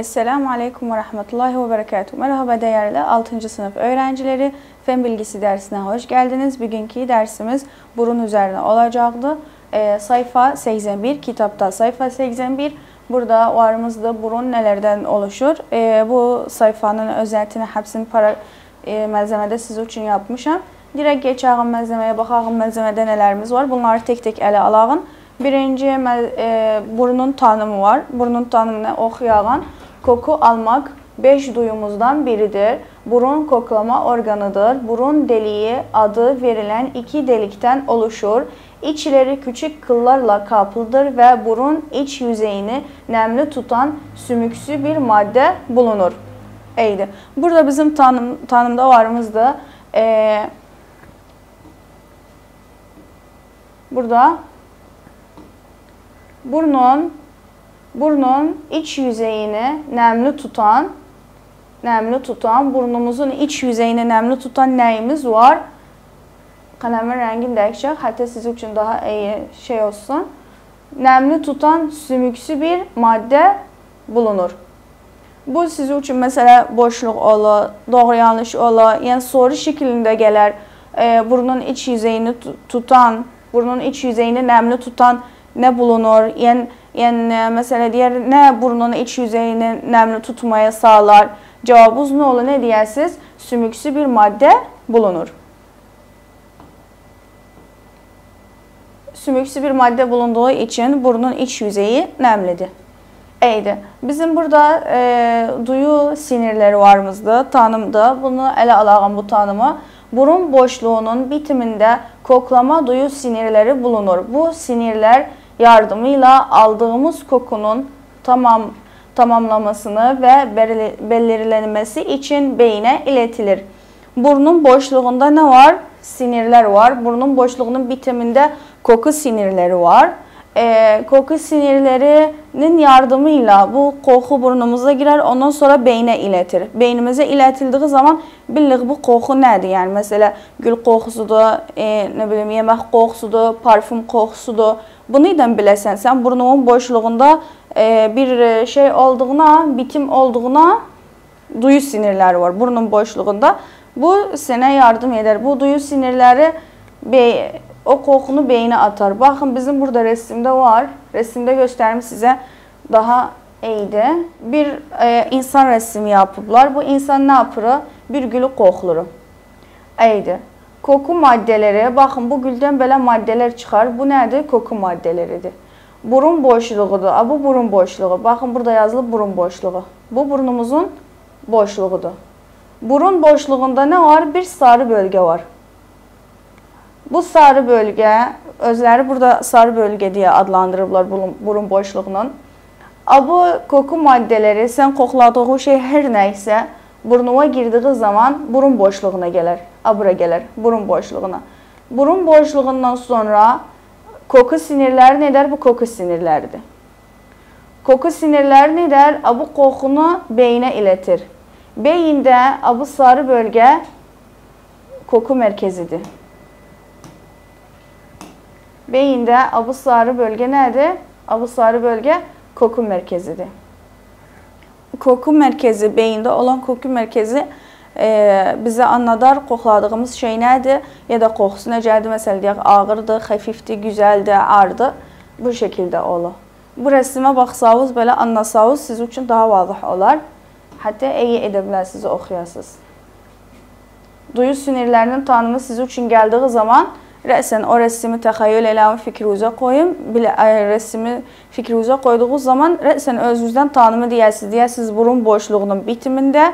Esselamu Aleyküm ve Rahmetullahi ve Berekatuhu. Merhaba değerli 6. sınıf öğrencileri. Fen bilgisi dersine hoş geldiniz. Bugünkü dersimiz burun üzerine olacaktı. Sayfa 81, kitapta sayfa 81. Burada varımızda burun nelerden oluşur? Bu sayfanın özetini, hepsini malzemede siz için yapmışam. Direkt geçelim malzemeye, bakalım malzemede nelerimiz var. Bunları tek tek ele alalım. Birinci burnun tanımı var. Burnun tanımını okuyalım. Koku almak 5 duyumuzdan biridir. Burun koklama organıdır. Burun deliği adı verilen 2 delikten oluşur. İçleri küçük kıllarla kaplıdır ve burun iç yüzeyini nemli tutan sümüksü bir madde bulunur. Eydi. Burada bizim tanımda varımızda burada burnun iç yüzeyini nemli tutan, burnumuzun iç yüzeyini nemli tutan neyimiz var? Kalemin rengini değişecek. Hatta sizin için daha iyi şey olsun. Nemli tutan sümüksü bir madde bulunur. Bu sizin için mesela boşluk olur, doğru yanlış olur. Yani soru şeklinde gelir. Burnun iç yüzeyini nemli tutan ne bulunur? Yani mesela diğer ne burnun iç yüzeyini nemli tutmaya sağlar? Cevabınız ne olur? Ne diyersiniz? Sümüksü bir madde bulunur. Sümüksü bir madde bulunduğu için burnun iç yüzeyi nemlidir. Eydi. Bizim burada duyu sinirleri varımızda, tanımda. Bunu ele alalım bu tanımı. Burun boşluğunun bitiminde koklama duyu sinirleri bulunur. Bu sinirler yardımıyla aldığımız kokunun tamamlamasını ve belirlenmesi için beyne iletilir. Burnun boşluğunda ne var? Sinirler var. Burnun boşluğunun bitiminde koku sinirleri var. Koku sinirlerinin yardımıyla bu koku burnumuza girer, ondan sonra beyne iletir. Beynimize iletildiği zaman bildik bu koku nedir? Yani mesela gül kokusudur, ne bileyim yemek kokusudur, parfüm kokusudur. Bunu neden bilesən? Sen burnunun boşluğunda bir şey olduğuna, bitim olduğuna duyu sinirleri var burnun boşluğunda. Bu sana yardım eder. Bu duyu sinirleri o kokunu beyine atar. Bakın bizim burada resimde var. Resimde göstereyim size daha iyiydi. Bir insan resmi yapıblar. Bu insan ne yapır? Bir gülü koklur. İyiydi. Koku maddeleri, bakın bu gülden belə maddeler çıxar. Bu nədir? Koku maddeleridir. Burun boşluğudur. Bu burun boşluğu. Bakın burada yazılıb burun boşluğu. Bu burnumuzun boşluğudur. Burun boşluğunda ne var? Bir sarı bölge var. Bu sarı bölge, özləri burada sarı bölge diye adlandırıblar burun boşluğunun. Bu koku maddeleri, sen kokladığın şey her neyse, burnuna girdiği zaman burun boşluğuna gelir. Bura gelir, burun boşluğuna. Burun boşluğundan sonra koku sinirleri ne der? Bu koku sinirleridir. Koku sinirleri ne der? Bu kokunu beyine iletir. Beyinde bu sarı bölge koku merkezidir. Beyinde bu sarı bölge nedir? Bu sarı bölge koku merkezidir. Koku merkezi, beyinde olan koku merkezi bize anladar kokladığımız şey nedir? Ya da kokusu necədir? Mesela deyək, ağırdır, xəfifdir, güzeldir, ardır. Bu şekilde olur. Bu resimə baxsanız, belə anlasanız sizin için daha vazih olar. Hatta iyi edə bilərsiniz, oxuyasınız. Duyu sinirlərinin tanımı sizin için gəldiği zaman rəsən o resmi təxəyyül eləmi fikrinizə qoyun. Resmi fikrinizə qoyduğunuz zaman rəsən özünüzdən tanımı deyəsiniz. Deyəsiniz burun boşluğunun bitimində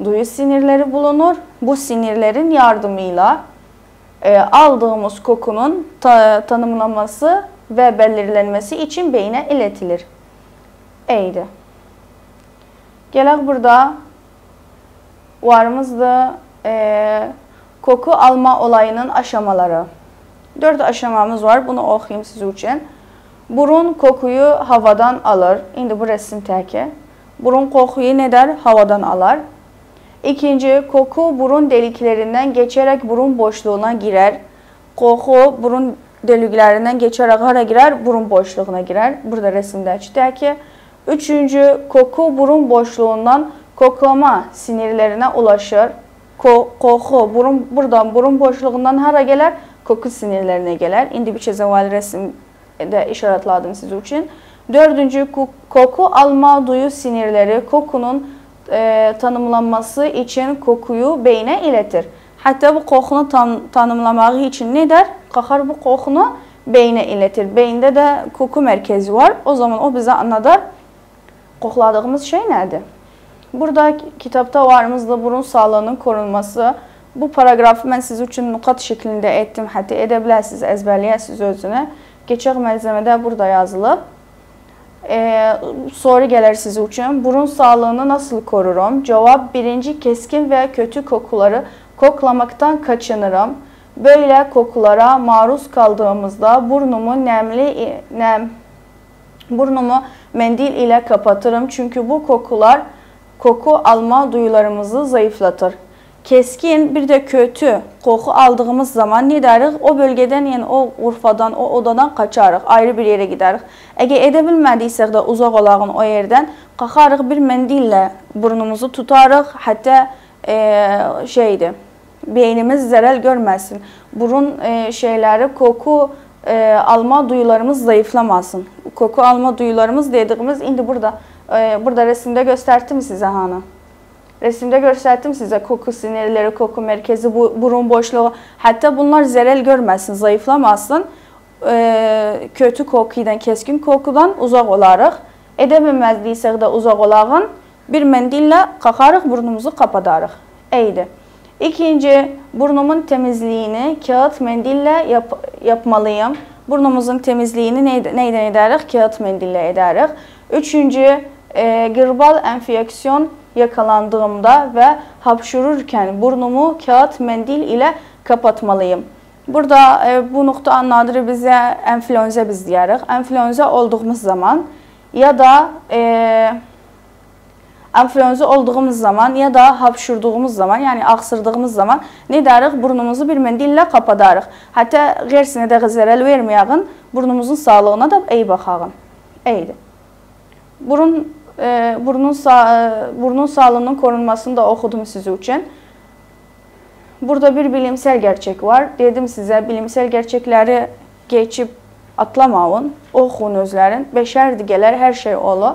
duyu sinirleri bulunur. Bu sinirlerin yardımıyla aldığımız kokunun tanımlanması ve belirlenmesi için beyne iletilir. Eydi. Gələk burada varımızda koku alma olayının aşamaları. 4 aşamamız var. Bunu oxuyayım sizin için. Burun kokuyu havadan alır. İndi bu resim təki. Burun kokuyu ne der? Havadan alır. İkinci, koku burun deliklerinden geçerek burun boşluğuna girer. Koku burun deliklerinden geçerek hara girer? Burun boşluğuna girer. Burada resimde ki Üçüncü, koku burun boşluğundan koklama sinirlerine ulaşır. Koku buradan burun boşluğundan hara gələr? Koku sinirlerine gələr. İndi bir kəzəval resimdə işaretladım siz üçün. Dördüncü, koku alma duyu sinirleri kokunun tanımlanması için kokuyu beyne iletir. Hatta bu kokunu tanımlamağı için ne der? Qalxar bu kokunu beyne iletir. Beyinde de koku merkezi var. O zaman o bize anladar kokladığımız şey nədir? Burada kitapta varımızda burun sağlığının korunması. Bu paragrafı mən siz üçün nukat şeklində etdim. Hətta edə bilərsiniz, əzbərləyəsiniz özünü. Keçək malzemədə burada yazılıb. Soru gələr siz üçün. Burun sağlığını nasıl korurum? Cevap: birinci, keskin ve kötü kokuları koklamaktan kaçınırım. Böyle kokulara maruz kaldığımızda burnumu mendil ile kapatırım. Çünkü bu kokular koku alma duyularımızı zayıflatır. Keskin bir de kötü koku aldığımız zaman ne deriz? O bölgeden, yani o urfadan, o odadan kaçarıq, ayrı bir yere gideriz. Eğer edə bilmədiysək də uzaq olağın o yerdən, qalxarıq bir mendille burnumuzu tutarıq. Hatta beynimiz zərər görməsin. Burun koku alma duyularımız zayıflamasın. Koku alma duyularımız dediğimiz indi burada resimde gösterdim size hanı. Resimde gösterdim size koku sinirleri, koku merkezi, burun boşluğu. Hatta bunlar zərər görməsin, zayıflamasın. Kötü kokudan, keskin kokudan uzaq olarıq. Edə bilməzdiysək də uzaq olağın bir mendille qalxarıq, burnumuzu kapadarıq. Eydi. İkinci, burnumun temizliğini kağıt mendille yapmalıyım. Burnumuzun temizliğini neyden ederiz? Kağıt mendille ederiz. Üçüncü, gribal enfeksiyon yakalandığımda ve hapşururken burnumu kağıt mendil ile kapatmalıyım. Burada bu nokta anladır bize enfluenza biz deyirik. Enfluenza olduğumuz zaman ya da ya da hapşurduğumuz zaman, yani aksırdığımız zaman ne deriz? Burnumuzu bir mendille kapadarıq. Hatta qeyrisinə də zərər verməyəğin, burnumuzun sağlığına da iyi baxağın. Eydi. Burnun sağlığının korunmasını da oxudum siz üçün. Burada bir bilimsel gerçek var. Dedim size, bilimsel gerçekleri geçip atlamayın. Oxuyun özlərin. Beşər digələr, hər şey olur.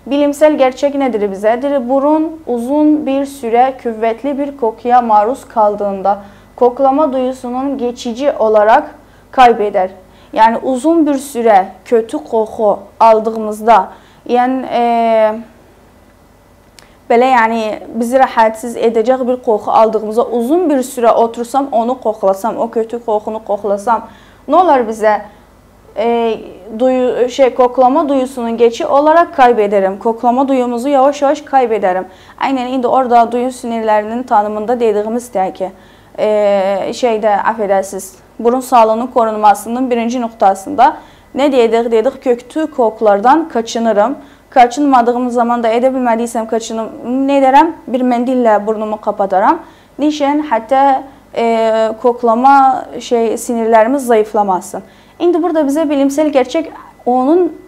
Bilimsel gerçek nedir bize? Burun uzun bir süre kuvvetli bir kokuya maruz kaldığında koklama duyusunun geçici olarak kaybeder. Yani uzun bir süre kötü koku aldığımızda, yani böyle yani bizi rahatsız edecek bir koku aldığımızda uzun bir süre otursam, onu koklasam, o kötü kokunu koklasam ne olur bize? Koklama duyusunun geçici olarak kaybederim. Koklama duyumuzu yavaş yavaş kaybederim. Aynen indi orada duyu sinirlerinin tanımında dediğimiz ki affedersiniz, burun sağlığının korunmasının birinci noktasında ne dedik? Kötü kokulardan kaçınırım. Kaçınmadığım zaman da edə bilmədiysəm kaçınım, ne ederim? Bir mendille burnumu kapataram. Nişen hatta koklama sinirlerimiz zayıflamasın. İndi burada bize bilimsel gerçek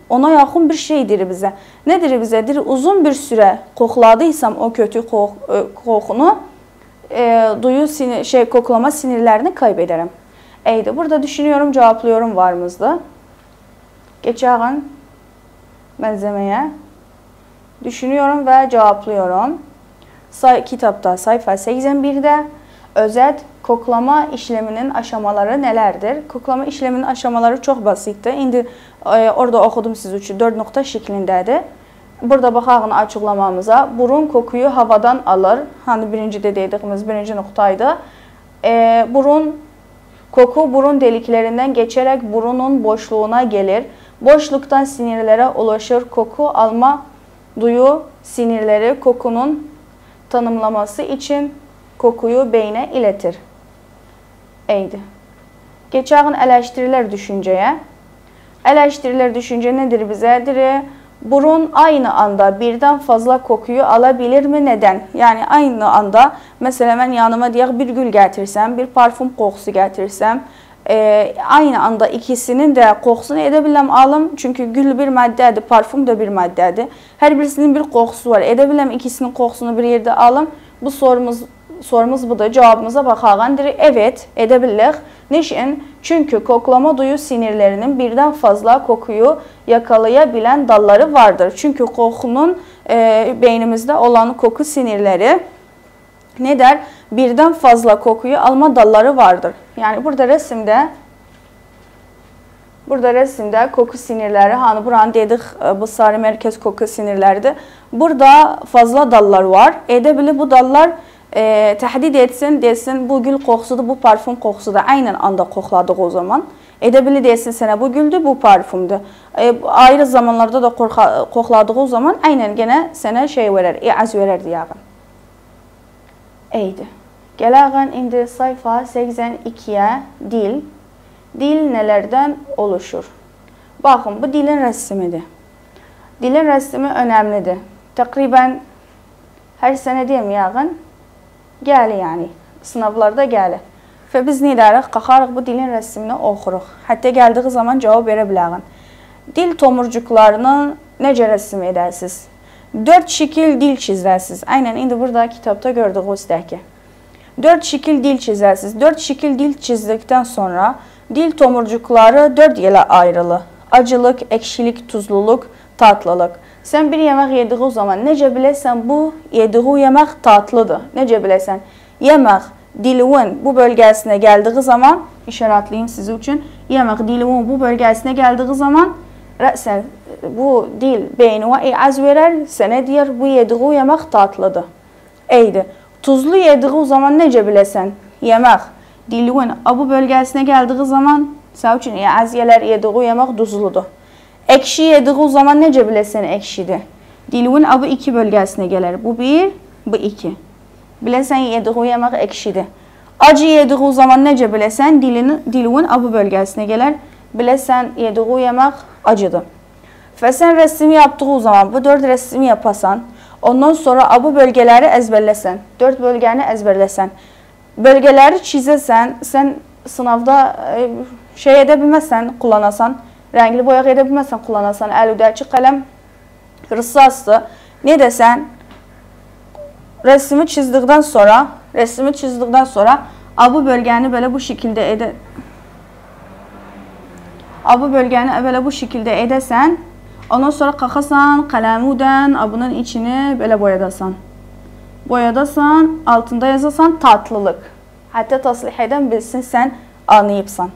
ona yaxın bir şeydir bize. Nedir bize? Uzun bir süre kokladıysam o kötü kokunu koklama sinirlerini kaybederim. Eydi. Burada düşünüyorum, cevaplıyorum varımızda. Geçelim malzemeye. Düşünüyorum ve cevaplıyorum. Kitapta sayfa 81'de özet koklama işleminin aşamaları nelerdir? Koklama işleminin aşamaları çok basittir. İndi orada okudum siz üçün 4 nokta şeklindədir. Burada baxağın açıqlamamıza. Burun kokuyu havadan alır. Hani birincide dediğimiz birinci noktaydı. Koku burun deliklerinden geçerek burunun boşluğuna gelir. Boşluktan sinirlere ulaşır. Koku alma duyu sinirleri kokunun tanımlaması için kokuyu beyne iletir. Eydi. Geçelim eleştiriler düşünceye. Eleştiriler düşünce nedir bize? Burun aynı anda birden fazla kokuyu alabilir mi? Neden? Yani aynı anda mesela ben yanıma deyək bir gül gətirsəm, bir parfüm qoxusu gətirsəm, Aynı anda ikisinin də qoxusunu edə biləm alım. Çünki gül bir maddədir, parfum da bir maddədir. Hər birisinin bir qoxusu var. Edə biləm ikisinin qoxusunu bir yerdə alım. Bu sorumuz budur. Cavabımıza baxağın. Evet, edə bilirik. Niçin? Çünki koklama duyu sinirlərinin birdən fazla kokuyu yakalaya bilən dalları vardır. Çünki qoxunun beynimizdə olan koku sinirləri ne der? Birdən fazla kokuyu alma dalları vardır. Yani burada resimdə koku sinirləri, hani buranı dedik, bu sarı mərkəz koku sinirləridir. Burada fazla dallar var. Edə bilir bu dallar təhdid etsin, desin bu gül qoxusudur, bu parfum qoxusudur. Aynən anda qoxladıq o zaman. Edə bilir desin sənə bu güldür, bu parfumdur. Ayrı zamanlarda da qoxladığı zaman aynən genə sənə şey verər, əz verər deyəğin. Eydi. Gələğin indi sayfa 82-yə dil. Dil nələrdən oluşur? Baxın, bu dilin rəssimidir. Dilin rəssimi önəmlidir. Təqribən hər sənə deməyəğin gəlir yəni. Sınavlarda gəlir. Və biz nə edərik? Qalxarıq bu dilin rəssimini oxuruq. Hətta gəldiği zaman cavab verə biləğin. Dil tomurcuklarını necə rəssim edəsiniz? 4 şekil dil çizəsiniz. Aynən indi burada kitabda gördüyünüzdəki. 4 şekil dil çizəsiniz. 4 şekil dil çizdikdən sonra dil tomurcukları 4 yerə ayrılır. Acılıq, ekşilik, tuzluluk, tatlılıq. Sən bir yemək yediği zaman necə biləsən bu yediği yemək tatlıdır? Necə biləsən? Yemək dilin bu bölgəsinə gəldiği zaman, işarətləyim sizi üçün, yemək dilin bu bölgəsinə gəldiği zaman rəsən bu dil beynine əz verər, sənə deyər bu yediği yemək tatlıdır. Eydi. Tuzlu yediği zaman necə biləsən? Yemək dilin bu bölgəsinə gəldiği zaman, sən üçün əz yelər yediği yemək duzludur. Ekşi yediği zaman necə biləsən ekşidir? Dilin bu iki bölgəsinə gələr. Bu bir, bu iki. Biləsən yediği yemək ekşidir. Acı yediği zaman necə biləsən? Dilin bu bölgəsinə gələr. Biləsən yediği yemək acıdır. Və sən rəssimi yaptığı zaman bu 4 rəssimi yapasan, ondan sonra bu bölgələri əzbərləsən, 4 bölgəni əzbərləsən, bölgələri çizəsən, sən sınavda şey edə bilməzsən, kullanasan, rəngli boyaq edə bilməzsən, kullanasan, əlüdəki qələm rıssasdır. Ne desən? Rəssimi çizdikdən sonra bu bölgəni belə bu şekildə edəsən, ondan sonra qalxasan, qələmudən bunun içini belə boyadasan. Boyadasan, altında yazasan tatlılıq. Hətta təslih edən bilsin sən anlayıbsan.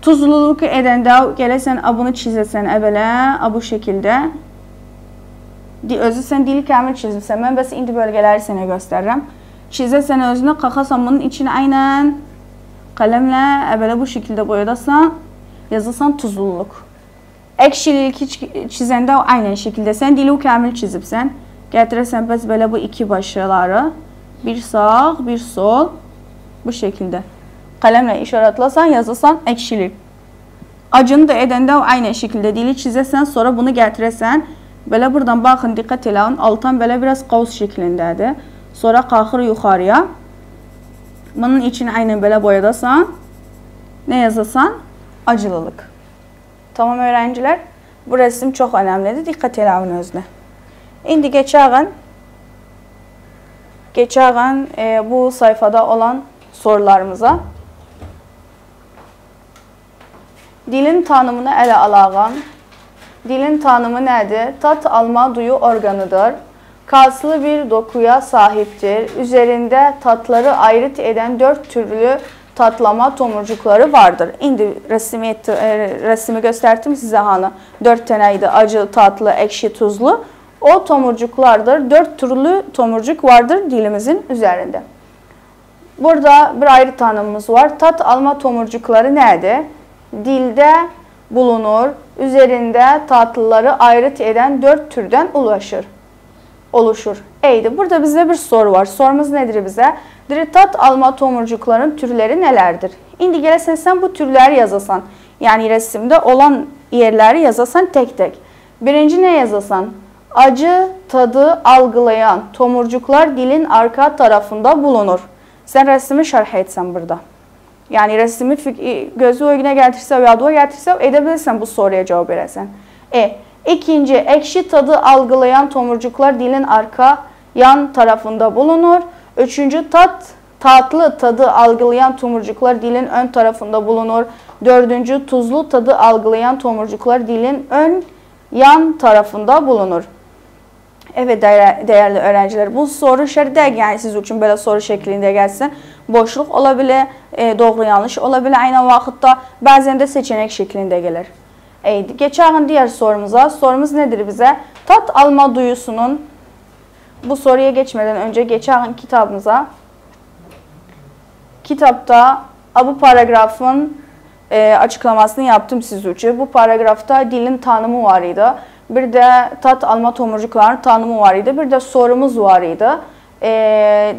Tuzluluk edəndə gələsən, bunu çizəsən əvvələ, bu şəkildə. Özü sən dili kəmil çizibsən, mən bəs indi bölgələri sənə göstərirəm. Çizəsən özünə, qalxasan bunun içini aynən qələmlə əvvələ bu şəkildə boyadasan, yazasan tuzluluk. Ekşilik çizəndə aynən şəkildə sən dili kəmil çizibsən. Gətirəsən bəs belə bu iki başları, bir sağ, bir sol, bu şəkildə. Qələmlə işarətlasan, yazasan ekşilik. Acını da edəndə aynən şəkildə dili çizəsən, sonra bunu gətirəsən. Belə buradan baxın, diqqət eləyin, altdan belə biraz qavus şəklindədir. Sonra qalxır yuxarıya. Bunun için aynən belə boyadasan, nə yazasan? Acılılıq. Tamam öğrenciler, bu resim çok önemlidir. Diqqət eləyin özünə. İndi geçəğən bu sayfada olan sorularımıza. Dilin tanımını ələ alağın. Dilin tanımı nədir? Tat alma duyu orqanıdır. Kaslı bir dokuya sahiptir. Üzerində tatları ayrıt eden 4 türlü tatlama tomurcukları vardır. İndi resmi gösterdim size hani 4 taneydi. Acı, tatlı, ekşi, tuzlu. O tomurcuklardır. 4 türlü tomurcuk vardır dilimizin üzerinde. Burada bir ayrı tanımımız var. Tat alma tomurcukları nedir? Dilde bulunur. Üzerinde tatlıları ayrıt eden 4 türden oluşur. Eydi. Burada bizde bir soru var. Sorumuz nedir bize? Tat alma tomurcukların türleri nelerdir? İndi gələsən sən bu türləri yazasan. Yani resimde olan yerleri yazasan tek tek. Birinci ne yazasan? Acı tadı algılayan tomurcuklar dilin arka tarafında bulunur. Sen resmi şərh etsən burada. Yəni rəsmi gözü önünə gətirsə, yadıma gətirsə, edə bilirsən bu soruya cavab verəsən. İkinci, ekşi tadı algılayan tomurcuklar dilin arka yan tarafında bulunur. Üçüncü, tatlı tadı algılayan tomurcuklar dilin ön tarafında bulunur. Dördüncü, tuzlu tadı algılayan tomurcuklar dilin ön yan tarafında bulunur. Evet değerli öğrenciler, bu soru şərtdir, yəni siz üçün belə soru şəklində gəlsin. Boşluq ola bilər, doğru yanlış ola bilər, aynı vaxtda bəzən də seçenek şəklində gəlir. Geçelim diğer sorumuza. Sorumuz nedir bize? Tat alma duyusunun, bu soruya geçmeden önce geçelim kitabımıza. Kitapta bu paragrafın açıklamasını yaptım siz için. Bu paragrafta dilin tanımı var idi. Bir de tat alma tomurcuklarının tanımı var idi. Bir de sorumuz var idi.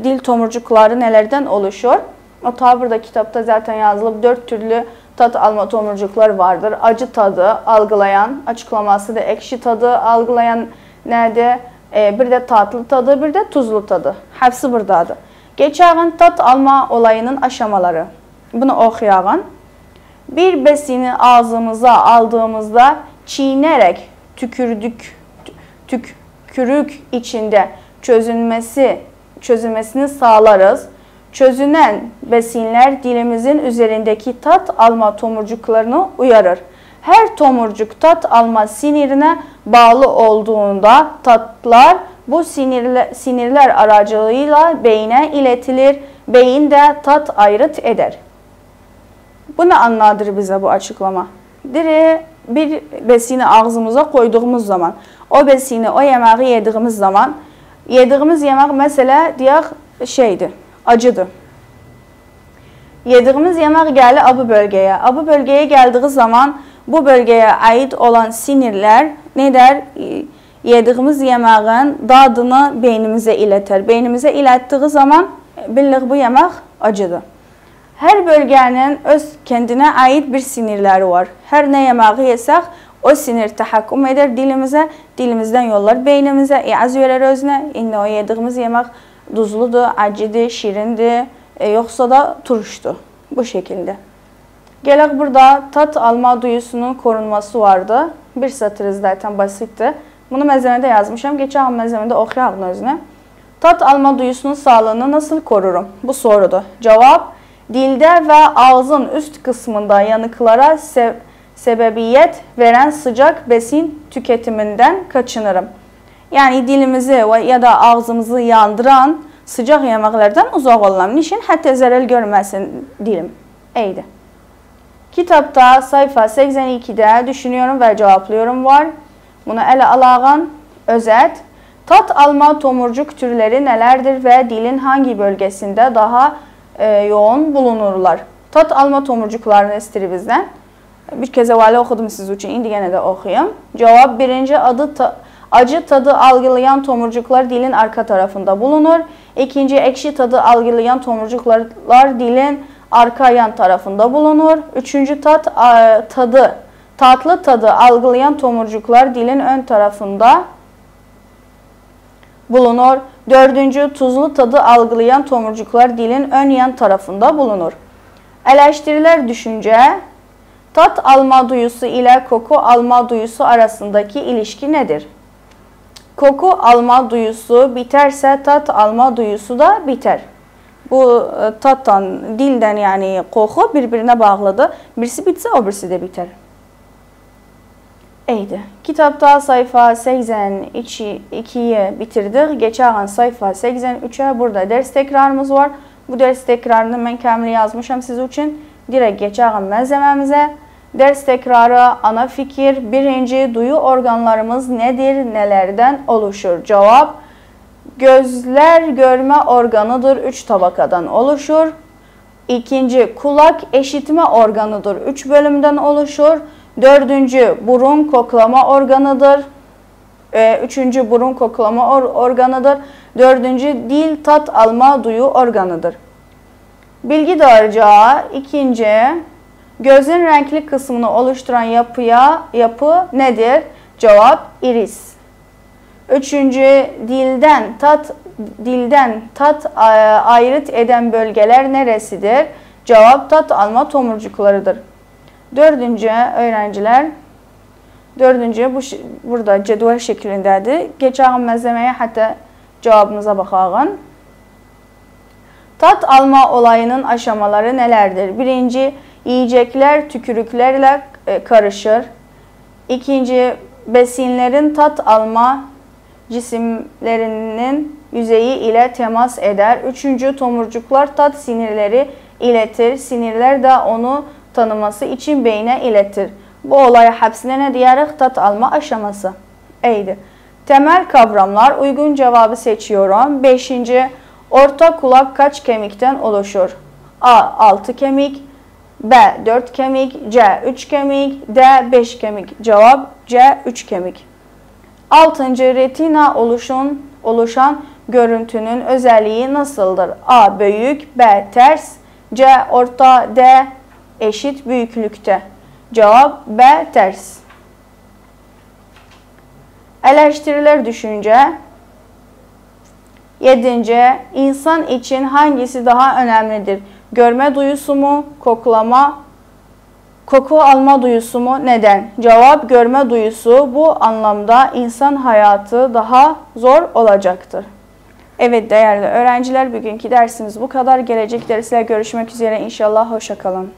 Dil tomurcukları nelerden oluşur? O burada kitapta zaten yazılıb 4 türlü tat alma tomurcuklar vardır. Acı tadı algılayan, açıklaması da ekşi tadı algılayan nədir? Bir de tatlı tadı, bir de tuzlu tadı. Hepsi buradadır. Geçelim tat alma olayının aşamaları. Bunu oxuyalım. Bir besini ağzımıza aldığımızda çiğnerek tükürük içinde çözülmesini sağlarız. Çözünen besinler dilimizin üzerindeki tat alma tomurcuklarını uyarır. Her tomurcuk tat alma sinirine bağlı olduğunda tatlar bu sinirler aracılığıyla beyne iletilir. Beyin de tat ayırt eder. Bu ne anladır bize bu açıklama? Bir besini ağzımıza koyduğumuz zaman, o besini, o yemeği yediğimiz zaman, yediğimiz yemek mesela diğer şeydi, acıdı. Yediğimiz yemek geldi bu bölgeye. Bu bölgeye geldiği zaman bu bölgeye ait olan sinirler ne der? Yediğimiz yemeğin dadını beynimize iletir. Beynimize ilettiği zaman bilir bu yemek acıdı. Her bölgenin öz kendine ait bir sinirleri var. Her ne yemeği yesek o sinir tahakküm eder dilimize. Dilimizden yollar beynimize. Az verir özüne. İndi o yediğimiz yemek duzludur, acıdır, şirindir. Yoksa da turştu. Bu şekilde. Gelek burada tat alma duyusunun korunması vardı. Bir satır zaten basitti. Bunu məzəmədə yazmışam. Geçen məzəmədə oxuyalım özünə. Tat alma duyusunun sağlığını nasıl korurum? Bu sorudur. Cevap, dilde ve ağzın üst kısmında yanıklara sebebiyet veren sıcak besin tüketiminden kaçınırım. Yani dilimizi ya da ağzımızı yandıran sıcak yemeklerden uzak olalım. Niçin? Hatta zarar görmesin dilim. Eydi. Kitapta sayfa 82'de düşünüyorum ve cevaplıyorum var. Bunu ele alağın özet. Tat alma tomurcuk türleri nelerdir ve dilin hangi bölgesinde daha yoğun bulunurlar? Tat alma tomurcuklarını istedir bizden. Bir kez evvel okudum siz için. İndi gene de okuyayım. Cevap, birinci acı tadı algılayan tomurcuklar dilin arka tarafında bulunur. İkinci, ekşi tadı algılayan tomurcuklar dilin arka yan tarafında bulunur. Üçüncü, tatlı tadı algılayan tomurcuklar dilin ön tarafında bulunur. Dördüncü, tuzlu tadı algılayan tomurcuklar dilin ön yan tarafında bulunur. Eleştiriler düşünce, tat alma duyusu ile koku alma duyusu arasındaki ilişki nedir? Koku alma duyusu biterse tat alma duyusu da biter. Bu tattan, dilden yani koku birbirine bağlıdır. Birisi bitse o birisi de biter. Eydi. Kitapta sayfa 82'yi bitirdik. Geçen sayfa 83'e burada ders tekrarımız var. Bu ders tekrarını ben kamil yazmışam siz için. Direkt geçelim malzememize. Ders tekrarı, ana fikir. Birinci, duyu organlarımız nedir, nelerden oluşur? Cevap, gözler görme organıdır, 3 tabakadan oluşur. İkinci, kulak işitme organıdır, 3 bölümden oluşur. Dördüncü, burun koklama organıdır. Üçüncü, burun koklama organıdır. Dördüncü, dil tat alma duyu organıdır. Bilgi dağarcığı, ikinci, gözün renkli kısmını oluşturan yapı nedir? Cevap, iris. Üçüncü, dilden tat ayırt eden bölgeler neresidir? Cavab tat alma tomurcuklarıdır. Dördüncü öğrenciler, burada cədvəl şəklindədir. Keçək məzləməyə, hətta cavabımıza baxaq. Tat alma olayının aşamaları nələrdir? Birinci, yiyəcəklər tükürüklərlə karışır. İkinci, besinlerin tat alma cisimlerinin yüzeyi ile temas eder. Üçüncü, tomurcuklar tat sinirleri iletir. Sinirler de onu tanıması için beyne iletir. Bu olaya həbsində nə deyərik? Tat alma aşaması. Eydi. Temel kavramlar, uygun cevabı seçiyorum. Beşinci, orta kulak kaç kemikten oluşur? A. 6 kemik, B. 4 kemik, C. 3 kemik, D. 5 kemik. Cevap C. 3 kemik. Altıncı, retina oluşan görüntünün özelliği nasıldır? A. Büyük, B. Ters, C. Orta, D. Eşit büyüklükte. Cevap B. Ters. Eleştiriler düşünce. Yedinci, insan için hangisi daha önemlidir? Görme duyusu mu? Koku alma duyusu mu? Neden? Cevap görme duyusu. Bu anlamda insan hayatı daha zor olacaktır. Evet değerli öğrenciler, bugünkü dersimiz bu kadar. Gelecek dersler görüşmek üzere inşallah. Hoşça kalın.